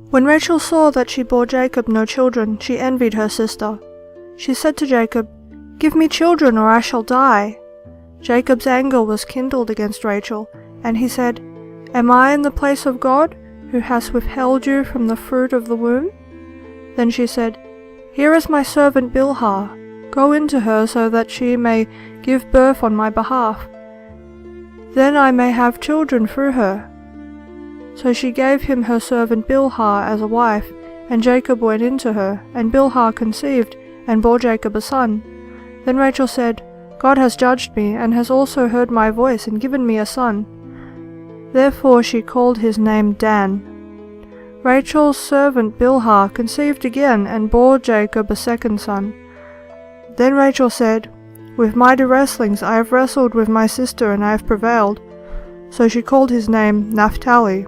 When Rachel saw that she bore Jacob no children, she envied her sister. She said to Jacob, "Give me children, or I shall die." Jacob's anger was kindled against Rachel, and he said, "Am I in the place of God, who has withheld you from the fruit of the womb?" Then she said, "Here is my servant Bilhah. Go into her so that she may give birth on my behalf. Then I may have children through her." So she gave him her servant Bilhah as a wife, and Jacob went into her, and Bilhah conceived, and bore Jacob a son. Then Rachel said, "God has judged me, and has also heard my voice, and given me a son." Therefore she called his name Dan. Rachel's servant Bilhah conceived again, and bore Jacob a second son. Then Rachel said, "With mighty wrestlings I have wrestled with my sister, and I have prevailed." So she called his name Naphtali.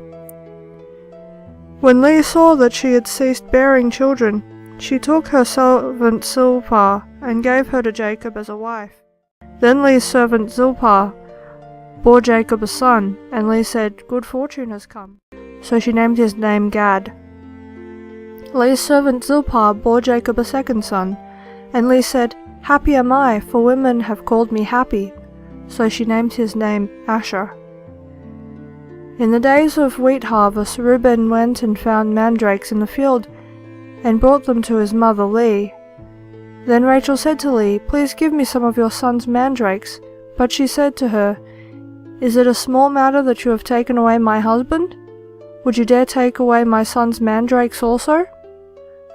When Leah saw that she had ceased bearing children, she took her servant Zilpah, and gave her to Jacob as a wife. Then Leah's servant Zilpah bore Jacob a son, and Leah said, "Good fortune has come." So she named his name Gad. Leah's servant Zilpah bore Jacob a second son, and Leah said, "Happy am I, for women have called me happy." So she named his name Asher. In the days of wheat harvest, Reuben went and found mandrakes in the field, and brought them to his mother Leah. Then Rachel said to Leah, "Please give me some of your son's mandrakes." But she said to her, "Is it a small matter that you have taken away my husband? Would you dare take away my son's mandrakes also?"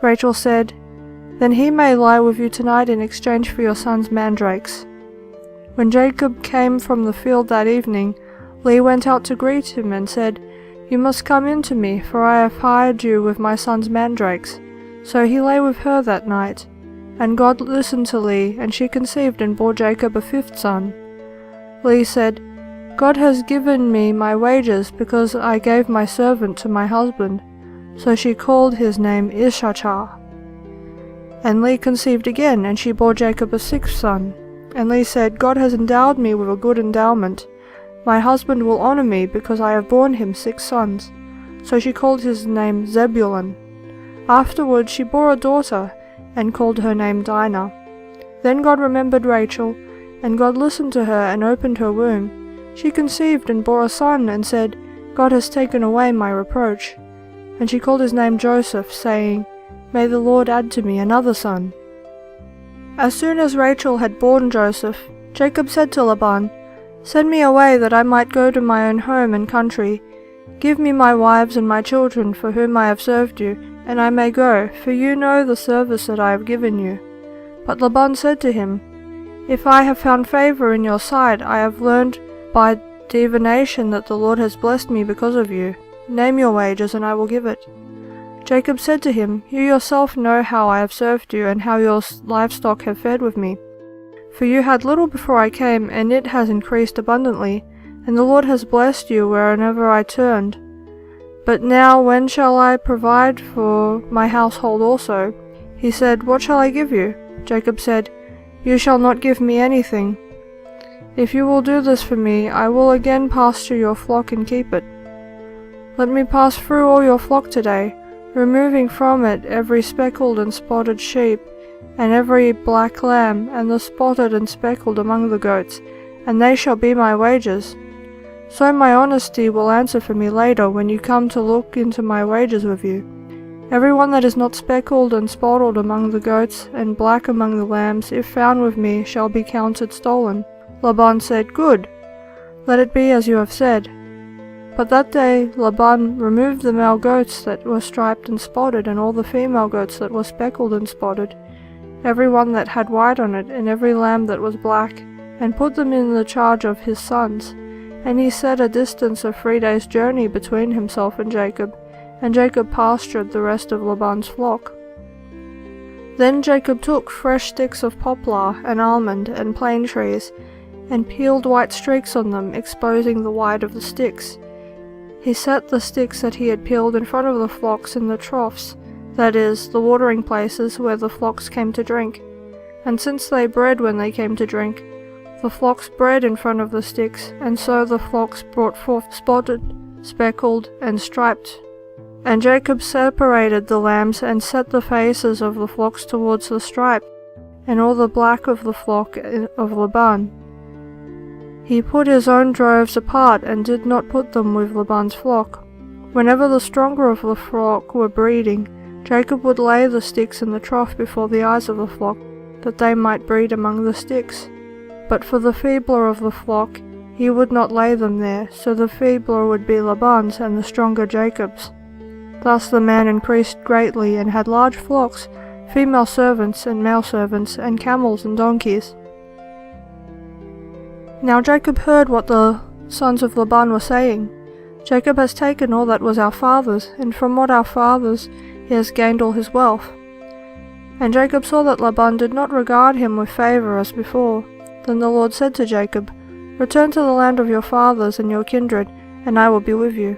Rachel said, "Then he may lie with you tonight in exchange for your son's mandrakes." When Jacob came from the field that evening, Leah went out to greet him and said, "You must come in to me, for I have hired you with my son's mandrakes." So he lay with her that night. And God listened to Leah, and she conceived and bore Jacob a fifth son. Leah said, "God has given me my wages, because I gave my servant to my husband." So she called his name Issachar. And Leah conceived again, and she bore Jacob a sixth son. And Leah said, "God has endowed me with a good endowment. My husband will honor me, because I have borne him 6 sons." So she called his name Zebulun. Afterward she bore a daughter, and called her name Dinah. Then God remembered Rachel, and God listened to her and opened her womb. She conceived and bore a son, and said, "God has taken away my reproach." And she called his name Joseph, saying, "May the Lord add to me another son." As soon as Rachel had borne Joseph, Jacob said to Laban, "Send me away that I might go to my own home and country. Give me my wives and my children for whom I have served you, and I may go, for you know the service that I have given you." But Laban said to him, "If I have found favor in your sight, I have learned by divination that the Lord has blessed me because of you. Name your wages, and I will give it." Jacob said to him, "You yourself know how I have served you, and how your livestock have fed with me. For you had little before I came, and it has increased abundantly, and the Lord has blessed you wherever I turned. But now when shall I provide for my household also?" He said, "What shall I give you?" Jacob said, "You shall not give me anything. If you will do this for me, I will again pasture your flock and keep it. Let me pass through all your flock today, removing from it every speckled and spotted sheep, and every black lamb, and the spotted and speckled among the goats, and they shall be my wages. So my honesty will answer for me later when you come to look into my wages with you. Every one that is not speckled and spotted among the goats, and black among the lambs, if found with me, shall be counted stolen." Laban said, "Good, let it be as you have said." But that day Laban removed the male goats that were striped and spotted, and all the female goats that were speckled and spotted, every one that had white on it, and every lamb that was black, and put them in the charge of his sons. And he set a distance of 3 days' journey between himself and Jacob pastured the rest of Laban's flock. Then Jacob took fresh sticks of poplar and almond and plane trees, and peeled white streaks on them, exposing the white of the sticks. He set the sticks that he had peeled in front of the flocks in the troughs, that is, the watering places where the flocks came to drink. And since they bred when they came to drink, the flocks bred in front of the sticks, and so the flocks brought forth spotted, speckled, and striped And Jacob separated the lambs and set the faces of the flocks towards the stripe, and all the black of the flock of Laban. He put his own droves apart and did not put them with Laban's flock. Whenever the stronger of the flock were breeding, Jacob would lay the sticks in the trough before the eyes of the flock, that they might breed among the sticks. But for the feebler of the flock, he would not lay them there, so the feebler would be Laban's and the stronger Jacob's. Thus the man increased greatly and had large flocks, female servants and male servants, and camels and donkeys. Now Jacob heard what the sons of Laban were saying. Jacob has taken all that was our father's, and from what our father's he has gained all his wealth. And Jacob saw that Laban did not regard him with favour as before. Then the Lord said to Jacob, "Return to the land of your fathers and your kindred, and I will be with you."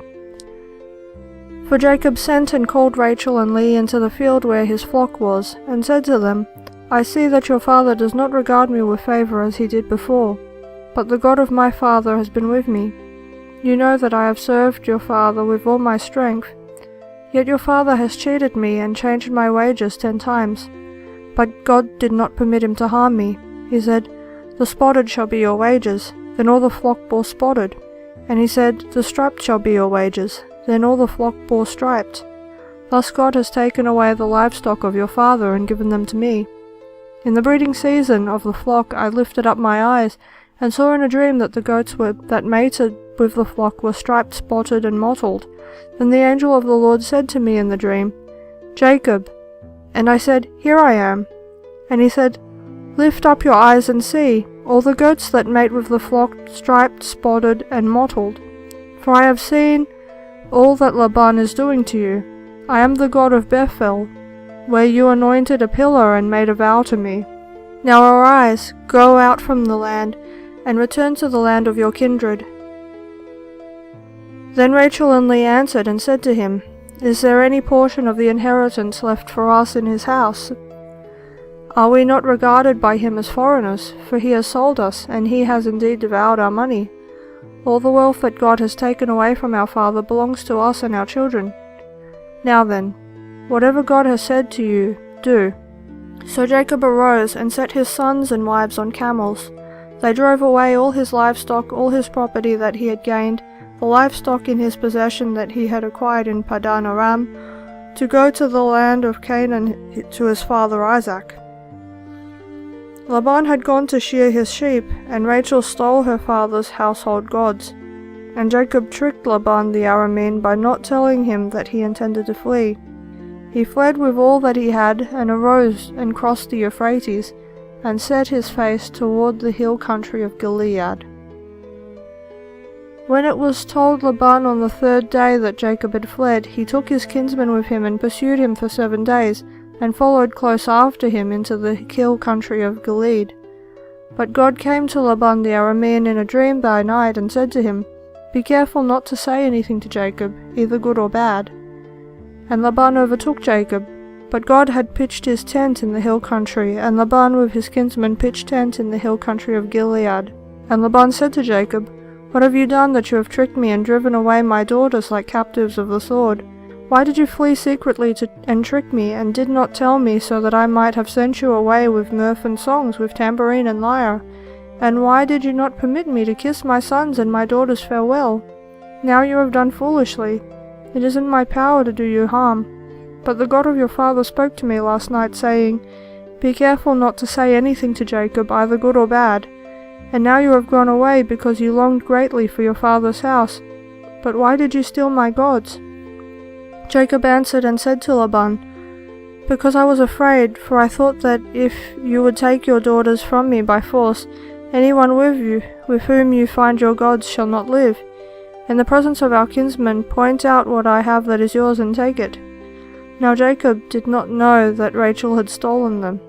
For Jacob sent and called Rachel and Leah into the field where his flock was, and said to them, "I see that your father does not regard me with favour as he did before, but the God of my father has been with me. You know that I have served your father with all my strength. Yet your father has cheated me and changed my wages 10 times. But God did not permit him to harm me. He said, 'The spotted shall be your wages.' Then all the flock bore spotted. And he said, 'The striped shall be your wages.' Then all the flock bore striped. Thus God has taken away the livestock of your father and given them to me. In the breeding season of the flock I lifted up my eyes, and saw in a dream that the goats that mated with the flock were striped, spotted, and mottled. Then the angel of the Lord said to me in the dream, 'Jacob.' And I said, 'Here I am.' And he said, 'Lift up your eyes and see, all the goats that mate with the flock striped, spotted, and mottled. For I have seen all that Laban is doing to you. I am the God of Bethel, where you anointed a pillar and made a vow to me. Now arise, go out from the land, and return to the land of your kindred.' Then Rachel and Leah answered and said to him, 'Is there any portion of the inheritance left for us in his house? Are we not regarded by him as foreigners? For he has sold us, and he has indeed devoured our money. All the wealth that God has taken away from our father belongs to us and our children. Now then, whatever God has said to you, do.' So Jacob arose and set his sons and wives on camels. They drove away all his livestock, all his property that he had gained, the livestock in his possession that he had acquired in Padan Aram, to go to the land of Canaan to his father Isaac. Laban had gone to shear his sheep, and Rachel stole her father's household gods. And Jacob tricked Laban the Aramean by not telling him that he intended to flee. He fled with all that he had, and arose and crossed the Euphrates, and set his face toward the hill country of Gilead. When it was told Laban on the 3rd day that Jacob had fled, he took his kinsman with him and pursued him for 7 days, and followed close after him into the hill country of Gilead. But God came to Laban the Aramean in a dream by night, and said to him, 'Be careful not to say anything to Jacob, either good or bad.' And Laban overtook Jacob, but God had pitched his tent in the hill country, and Laban with his kinsman pitched tent in the hill country of Gilead. And Laban said to Jacob, 'What have you done that you have tricked me and driven away my daughters like captives of the sword? Why did you flee secretly and trick me, and did not tell me, so that I might have sent you away with mirth and songs, with tambourine and lyre? And why did you not permit me to kiss my sons and my daughters farewell? Now you have done foolishly. It is in my power to do you harm. But the God of your father spoke to me last night, saying, Be careful not to say anything to Jacob, either good or bad. And now you have gone away because you longed greatly for your father's house. But why did you steal my gods?' Jacob answered and said to Laban, 'Because I was afraid, for I thought that if you would take your daughters from me by force, anyone with whom you find your gods shall not live. In the presence of our kinsmen, point out what I have that is yours and take it.' Now Jacob did not know that Rachel had stolen them.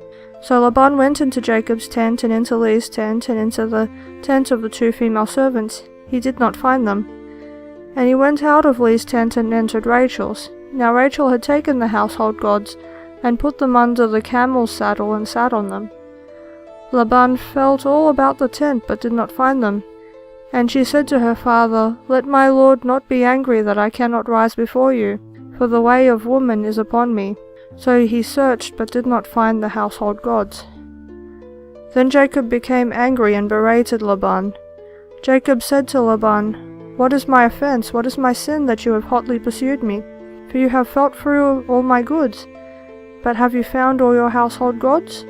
So Laban went into Jacob's tent, and into Leah's tent, and into the tent of the 2 female servants. He did not find them. And he went out of Leah's tent and entered Rachel's. Now Rachel had taken the household gods, and put them under the camel's saddle, and sat on them. Laban felt all about the tent, but did not find them. And she said to her father, 'Let my lord not be angry that I cannot rise before you, for the way of woman is upon me." So he searched but did not find the household gods. Then Jacob became angry and berated Laban. Jacob said to Laban, "What is my offense? What is my sin that you have hotly pursued me? For you have felt through all my goods. But have you found all your household gods?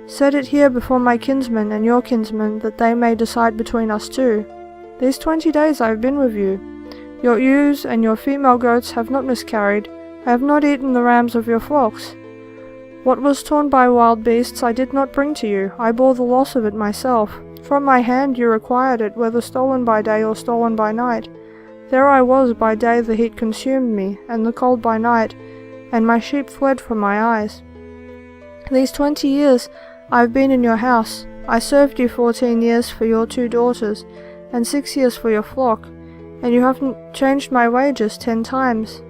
Set it here before my kinsmen and your kinsmen, that they may decide between us two. These 20 days I have been with you. Your ewes and your female goats have not miscarried. I have not eaten the rams of your flocks. What was torn by wild beasts I did not bring to you. I bore the loss of it myself. From my hand you required it, whether stolen by day or stolen by night. There I was by day, the heat consumed me, and the cold by night, and my sheep fled from my eyes. These 20 years I have been in your house. I served you 14 years for your 2 daughters, and 6 years for your flock, and you haven't changed my wages 10 times.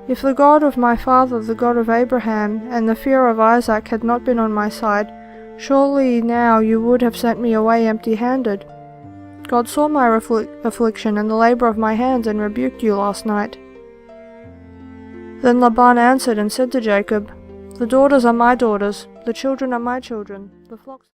If the God of my father, the God of Abraham, and the fear of Isaac had not been on my side, surely now you would have sent me away empty-handed. God saw my affliction and the labor of my hands, and rebuked you last night." Then Laban answered and said to Jacob, "The daughters are my daughters, the children are my children, the flocks..."